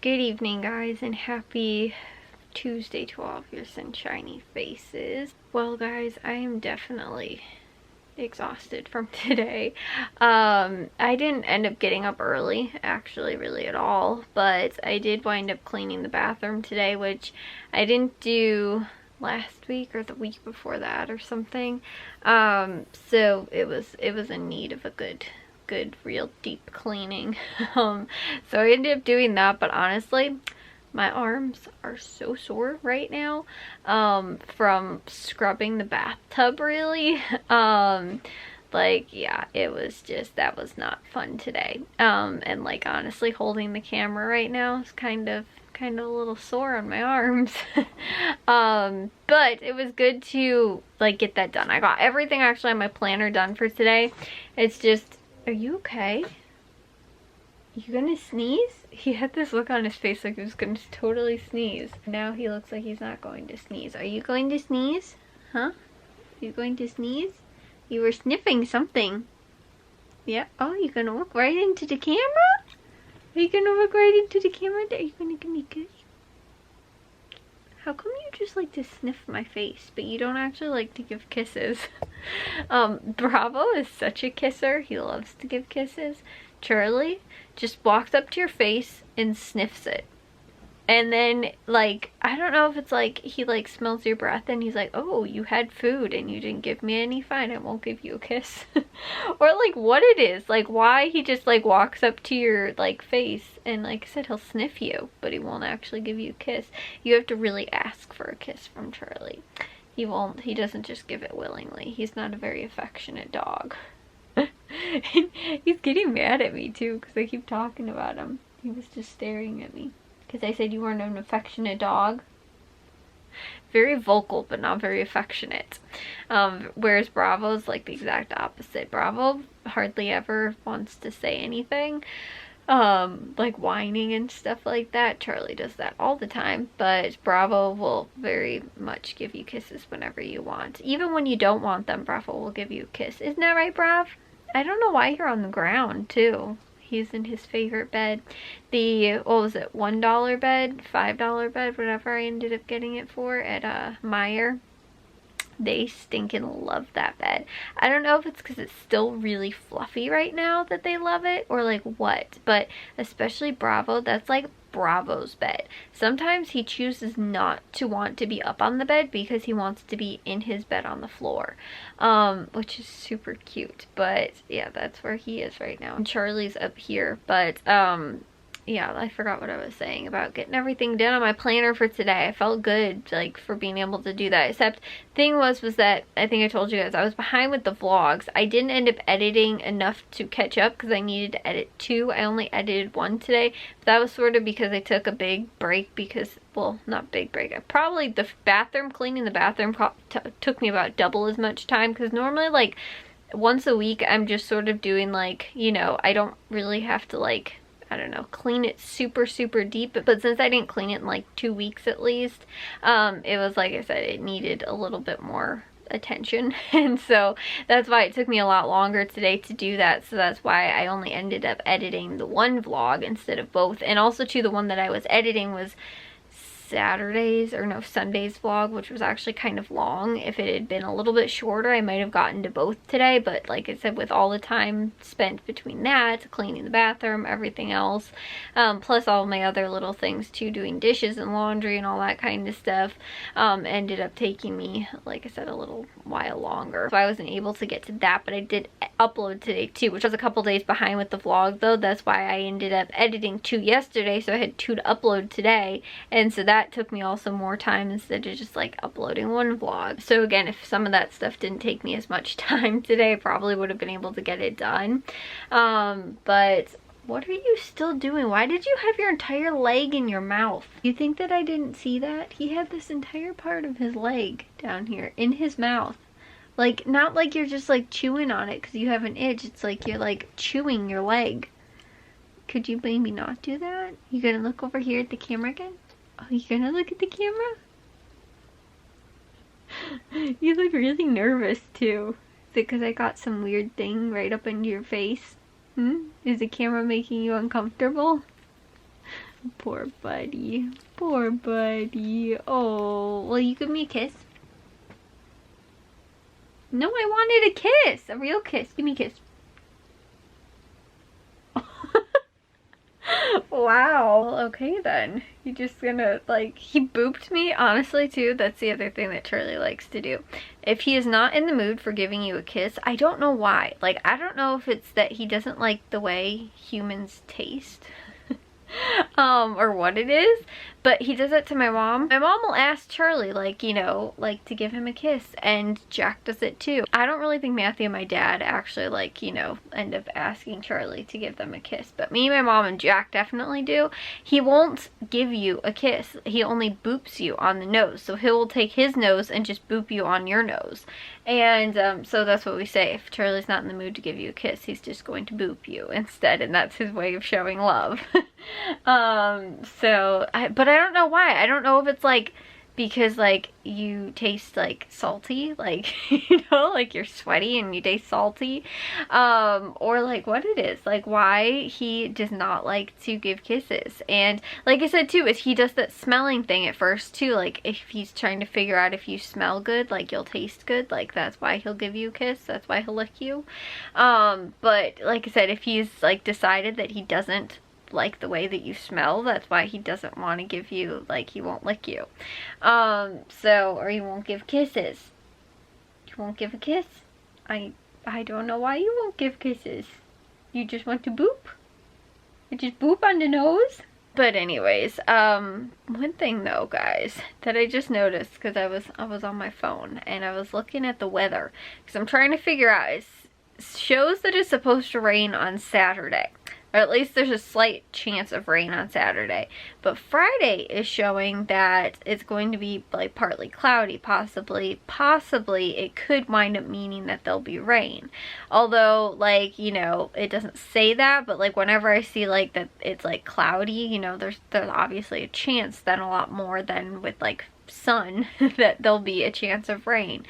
Good evening, guys, and happy Tuesday to all of your sunshiny faces. Well, guys, I am definitely exhausted from today. I didn't end up getting up early, actually, really at all, but I did wind up cleaning the bathroom today, which I didn't do last week or the week before that or something. So it was in need of a good real deep cleaning. So I ended up doing that, but honestly my arms are so sore right now from scrubbing the bathtub, really. Like, yeah, it was just, that was not fun today. And like, honestly, holding the camera right now is kind of a little sore on my arms. But it was good to like get that done. I got everything actually on my planner done for today. It's just, are you okay? You gonna sneeze? He had this look on his face like he was gonna totally sneeze. Now he looks like he's not going to sneeze. Are you going to sneeze? Huh? Are you going to sneeze? You were sniffing something. Yeah. Oh, you gonna look right into the camera? Are you gonna look right into the camera? Are you gonna give me a kiss? How come you just like to sniff my face, but you don't actually like to give kisses? Bravo is such a kisser. He loves to give kisses. Charlie just walks up to your face and sniffs it. And then, like, I don't know if it's like he like smells your breath and he's like, oh, you had food and you didn't give me any, fine, I won't give you a kiss. Or like what it is, like why he just like walks up to your like face and like I said, he'll sniff you, but he won't actually give you a kiss. You have to really ask for a kiss from Charlie. He doesn't just give it willingly. He's not a very affectionate dog. He's getting mad at me too because I keep talking about him. He was just staring at me because I said you weren't an affectionate dog. Very vocal but not very affectionate. Whereas Bravo's like the exact opposite. Bravo hardly ever wants to say anything, like whining and stuff like that. Charlie does that all the time, but Bravo will very much give you kisses whenever you want. Even when you don't want them, Bravo will give you a kiss. Isn't that right, Brav? I don't know why you're on the ground too. He's in his favorite bed. The, what was it, $1 bed, $5 bed, whatever I ended up getting it for at Meijer. They stinking love that bed. I don't know if it's because it's still really fluffy right now that they love it or like what, but especially Bravo, that's like Bravo's bed. Sometimes he chooses not to want to be up on the bed because he wants to be in his bed on the floor, which is super cute. But yeah, that's where he is right now. And Charlie's up here, but yeah, I forgot what I was saying about getting everything done on my planner for today. I felt good, like, for being able to do that. Except, thing was that, I think I told you guys, I was behind with the vlogs. I didn't end up editing enough to catch up because I needed to edit 2. I only edited 1 today. But that was sort of because I took a big break because, well, not big break. Probably the bathroom, cleaning the bathroom took me about double as much time because normally, like, once a week, I'm just sort of doing, like, you know, I don't really have to, like, I don't know, clean it super deep, but since I didn't clean it in like 2 weeks at least, it was, like I said, it needed a little bit more attention, and so that's why it took me a lot longer today to do that. So that's why I only ended up editing the 1 vlog instead of both. And also too, the one that I was editing was Sunday's vlog, which was actually kind of long. If it had been a little bit shorter, I might have gotten to both today, but like I said, with all the time spent between that, cleaning the bathroom, everything else, plus all my other little things too, doing dishes and laundry and all that kind of stuff, ended up taking me, like I said, a little while longer. So I wasn't able to get to that, but I did upload today too, which was a couple days behind with the vlog though. That's why I ended up editing 2 yesterday, so I had 2 to upload today, and so that took me also more time instead of just like uploading 1 vlog. So again, if some of that stuff didn't take me as much time today, I probably would have been able to get it done. But what are you still doing? Why did you have your entire leg in your mouth? You think that I didn't see that? He had this entire part of his leg down here in his mouth. Like, not like you're just like chewing on it because you have an itch. It's like you're like chewing your leg. Could you maybe not do that? You gonna look over here at the camera again? Oh, you gonna look at the camera? You look really nervous too. Is it because I got some weird thing right up into your face? Is the camera making you uncomfortable? Poor buddy. Poor buddy. Oh, will you give me a kiss? No, I wanted a kiss. A real kiss. Give me a kiss. Wow. Well, okay then. You just gonna, like, he booped me, honestly, too. That's the other thing that Charlie likes to do. If he is not in the mood for giving you a kiss, I don't know why. Like, I don't know if it's that he doesn't like the way humans taste. Or what it is, but he does it to my mom. My mom will ask Charlie, like, you know, like to give him a kiss, and Jack does it too. I don't really think Matthew and my dad actually, like, you know, end up asking Charlie to give them a kiss, but me, my mom, and Jack definitely do. He won't give you a kiss. He only boops you on the nose, so he'll take his nose and just boop you on your nose. And so that's what we say. If Charlie's not in the mood to give you a kiss, he's just going to boop you instead, and that's his way of showing love. But I don't know why. I don't know if it's like because like you taste like salty, like, you know, like you're sweaty and you taste salty, or like what it is, like why he does not like to give kisses. And like I said too, is he does that smelling thing at first too, like if he's trying to figure out if you smell good, like you'll taste good, like that's why he'll give you a kiss, that's why he'll lick you. But like I said, if he's like decided that he doesn't like the way that you smell, that's why he doesn't want to give you, like, he won't lick you. Or he won't give kisses. You won't give a kiss? I don't know why you won't give kisses. You just want to boop? You just boop on the nose? But anyways, one thing though, guys, that I just noticed, because I was on my phone and I was looking at the weather, because I'm trying to figure out, it shows that it's supposed to rain on Saturday. Or at least there's a slight chance of rain on Saturday. But Friday is showing that it's going to be like partly cloudy, possibly it could wind up meaning that there'll be rain. Although, like, you know, it doesn't say that, but like whenever I see like that it's like cloudy, you know, there's obviously a chance, then a lot more than with like sun, that there'll be a chance of rain.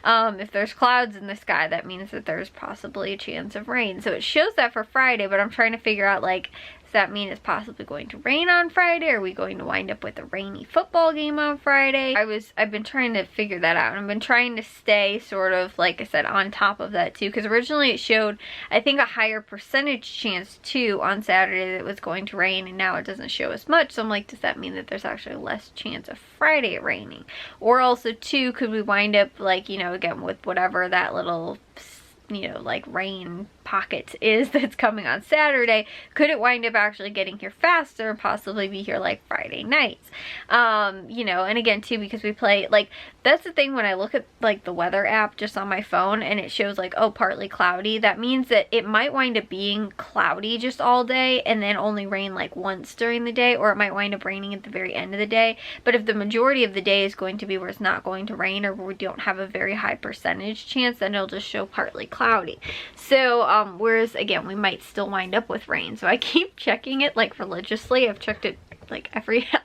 If there's clouds in the sky, that means that there's possibly a chance of rain. So it shows that for Friday, but I'm trying to figure out, like, does that mean it's possibly going to rain on Friday? Are we going to wind up with a rainy football game on Friday? I've been trying to figure that out, and I've been trying to stay sort of, like I said, on top of that too, because originally it showed, I think, a higher percentage chance too on Saturday that it was going to rain, and now it doesn't show as much. So I'm like, does that mean that there's actually less chance of Friday raining? Or also too, could we wind up, like, you know, again with whatever that little, you know, like rain pocket is that's coming on Saturday, could it wind up actually getting here faster and possibly be here like Friday nights? You know, and again too, because we play, like, that's the thing when I look at like the weather app just on my phone and it shows like, oh, partly cloudy, that means that it might wind up being cloudy just all day and then only rain like once during the day, or it might wind up raining at the very end of the day. But if the majority of the day is going to be where it's not going to rain, or we don't have a very high percentage chance, then it'll just show partly cloudy. So whereas again, we might still wind up with rain. So I keep checking it like religiously. I've checked it like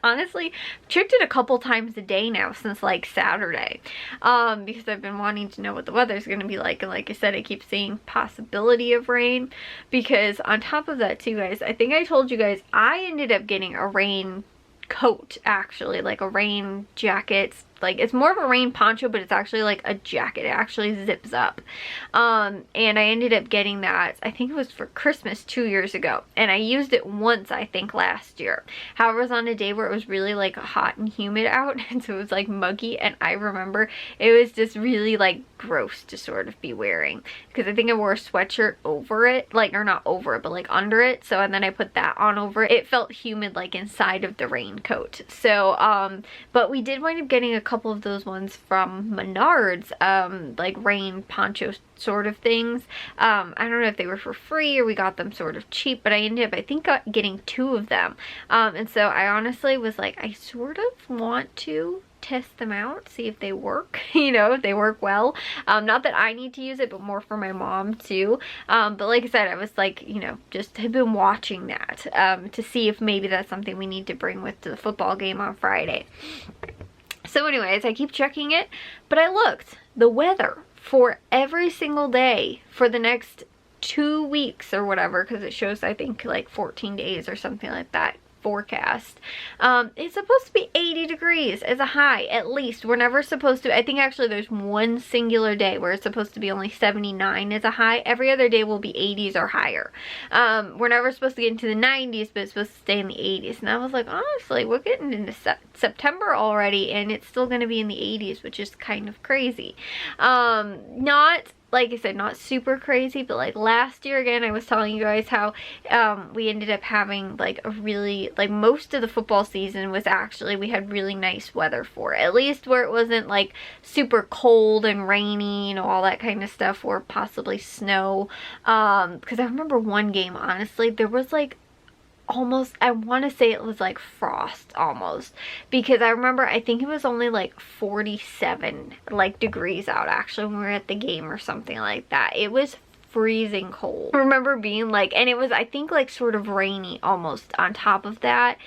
honestly, checked it a couple times a day now since like Saturday, because I've been wanting to know what the weather's going to be like. And like I said, I keep seeing possibility of rain, because on top of that too, guys, I think I told you guys I ended up getting a rain coat, actually, like a rain jacket. Like, it's more of a rain poncho, but it's actually like a jacket. It actually zips up. And I ended up getting that, I think it was for Christmas 2 years ago. And I used it once, I think, last year. However, it was on a day where it was really like hot and humid out. And so it was like muggy. And I remember it was just really like gross to sort of be wearing. Because I think I wore a sweatshirt over it. Like, or not over it, but like under it. So, and then I put that on over it. It felt humid like inside of the raincoat. So, but we did wind up getting a couple of those ones from Menards, like rain poncho sort of things. I don't know if they were for free or we got them sort of cheap, but I ended up, I think, getting 2 of them. And so I honestly was like, I sort of want to test them out, see if they work, you know, if they work well. Not that I need to use it, but more for my mom too. But like I said, I was like, you know, just have been watching that to see if maybe that's something we need to bring with to the football game on Friday. So anyways, I keep checking it, but I looked, the weather for every single day for the next 2 weeks or whatever, because it shows, I think, like 14 days or something like that. forecast. It's supposed to be 80 degrees as a high, at least. We're never supposed to, I think actually there's one singular day where it's supposed to be only 79 as a high. Every other day will be 80s or higher. We're never supposed to get into the 90s, but it's supposed to stay in the 80s. And I was like, honestly, we're getting into September already, and it's still going to be in the 80s, which is kind of crazy. Not, like I said, not super crazy, but like last year, again, I was telling you guys how we ended up having like a really, like most of the football season was actually, we had really nice weather for it. At least where it wasn't like super cold and rainy, you know, all that kind of stuff, or possibly snow. Because I remember one game, honestly, there was like almost, I want to say it was like frost almost, because I remember, I think it was only like 47 like degrees out actually when we were at the game or something like that. It was freezing cold. I remember being like, and it was, I think, like sort of rainy almost on top of that.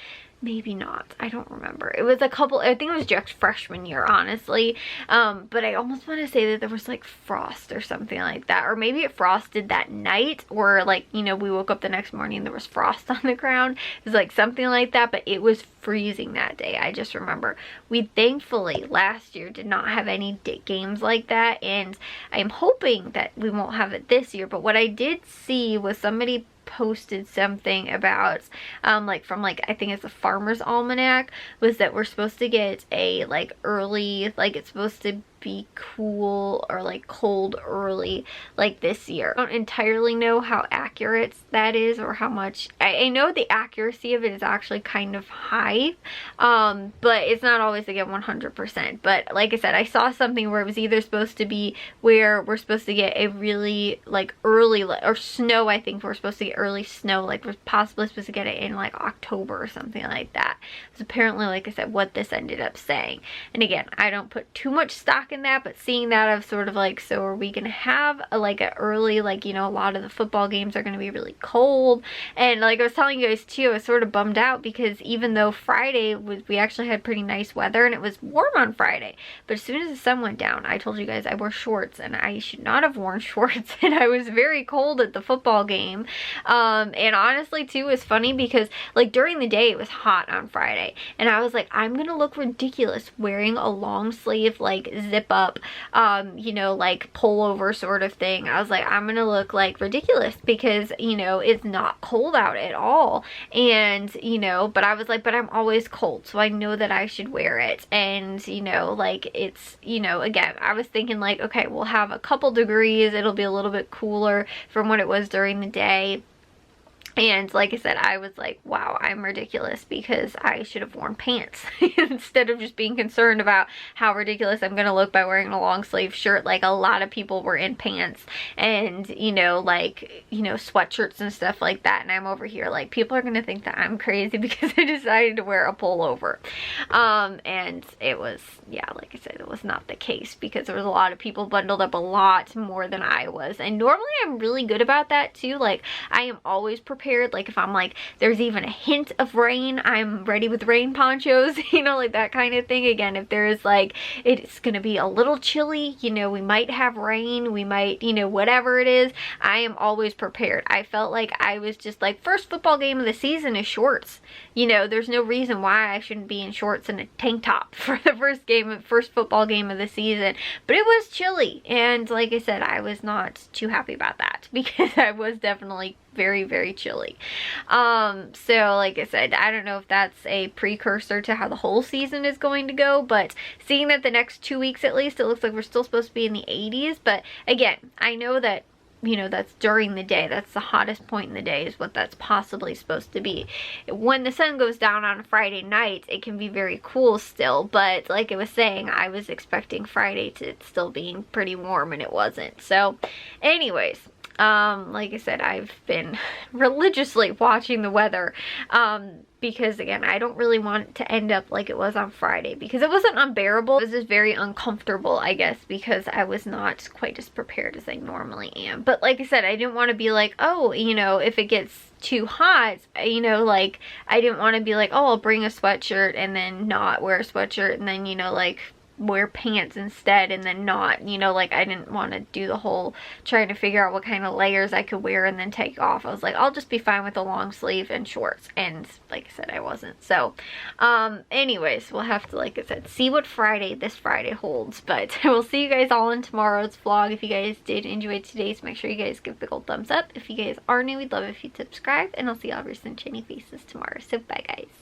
Maybe not, I don't remember. It was a couple, I think it was Jack's freshman year, honestly. But I almost want to say that there was like frost or something like that, or maybe it frosted that night, or like, you know, we woke up the next morning and there was frost on the ground. It was like something like that, but it was freezing that day. I just remember we thankfully last year did not have any games like that, and I am hoping that we won't have it this year. But what I did see was somebody posted something about like from like, I think it's a Farmer's Almanac, was that we're supposed to get a like early, like it's supposed to be cool or like cold early like this year. I don't entirely know how accurate that is, or how much. I know the accuracy of it is actually kind of high, but it's not always, again, 100%. But like I said, I saw something where it was either supposed to be where we're supposed to get a really like early, or snow, I think we're supposed to get early snow, like we're possibly supposed to get it in like October or something like that. It's apparently, like I said, what this ended up saying. And again, I don't put too much stock in that, but seeing that, I was sort of like, so are we gonna have a, like an early, like, you know, a lot of the football games are gonna be really cold. And like I was telling you guys too, I was sort of bummed out, because even though Friday was, we actually had pretty nice weather and it was warm on Friday, but as soon as the sun went down, I told you guys I wore shorts, and I should not have worn shorts, and I was very cold at the football game. And honestly too, it's funny because like during the day it was hot on Friday, and I was like, I'm gonna look ridiculous wearing a long sleeve, like zip up, you know, like pullover sort of thing. I was like, I'm gonna look like ridiculous because, you know, it's not cold out at all. And, you know, but I was like, but I'm always cold, so I know that I should wear it. And, you know, like it's, you know, again, I was thinking like, okay, we'll have a couple degrees, it'll be a little bit cooler from what it was during the day. And like I said, I was like, wow, I'm ridiculous because I should have worn pants instead of just being concerned about how ridiculous I'm going to look by wearing a long sleeve shirt. Like a lot of people were in pants and, you know, like, you know, sweatshirts and stuff like that. And I'm over here like, people are going to think that I'm crazy because I decided to wear a pullover. And it was, yeah, like I said, it was not the case because there was a lot of people bundled up a lot more than I was. And normally I'm really good about that too. Like I am always prepared. Like if I'm like, there's even a hint of rain, I'm ready with rain ponchos, you know, like that kind of thing. Again, if there's like, it's gonna be a little chilly, you know, we might have rain, we might, you know, whatever it is, I am always prepared. I felt like I was just like, first football game of the season is shorts. You know, there's no reason why I shouldn't be in shorts and a tank top for the first football game of the season. But it was chilly, and like I said, I was not too happy about that because I was definitely very, very chilly. So like I said, I don't know if that's a precursor to how the whole season is going to go, but seeing that the next 2 weeks at least, it looks like we're still supposed to be in the 80s. But again, I know that, you know, that's during the day. That's the hottest point in the day is what that's possibly supposed to be. When the sun goes down on a Friday night, it can be very cool still, but like I was saying, I was expecting Friday to still being pretty warm and it wasn't. So anyways, like I said, I've been religiously watching the weather, because again, I don't really want it to end up like it was on Friday because it wasn't unbearable. It was just very uncomfortable, I guess, because I was not quite as prepared as I normally am. But like I said, I didn't want to be like, oh, you know, if it gets too hot, you know, like I didn't want to be like, oh, I'll bring a sweatshirt and then not wear a sweatshirt and then, you know, like wear pants instead and then not, you know, like I didn't want to do the whole trying to figure out what kind of layers I could wear and then take off. I was like, I'll just be fine with a long sleeve and shorts, and like I said, I wasn't. So anyways, we'll have to, like I said, see what this Friday holds. But I will see you guys all in tomorrow's vlog. If you guys did enjoy today's, make sure you guys give a big old thumbs up. If you guys are new, we'd love if you'd subscribe, and I'll see all of your sunshiny faces tomorrow. So bye guys.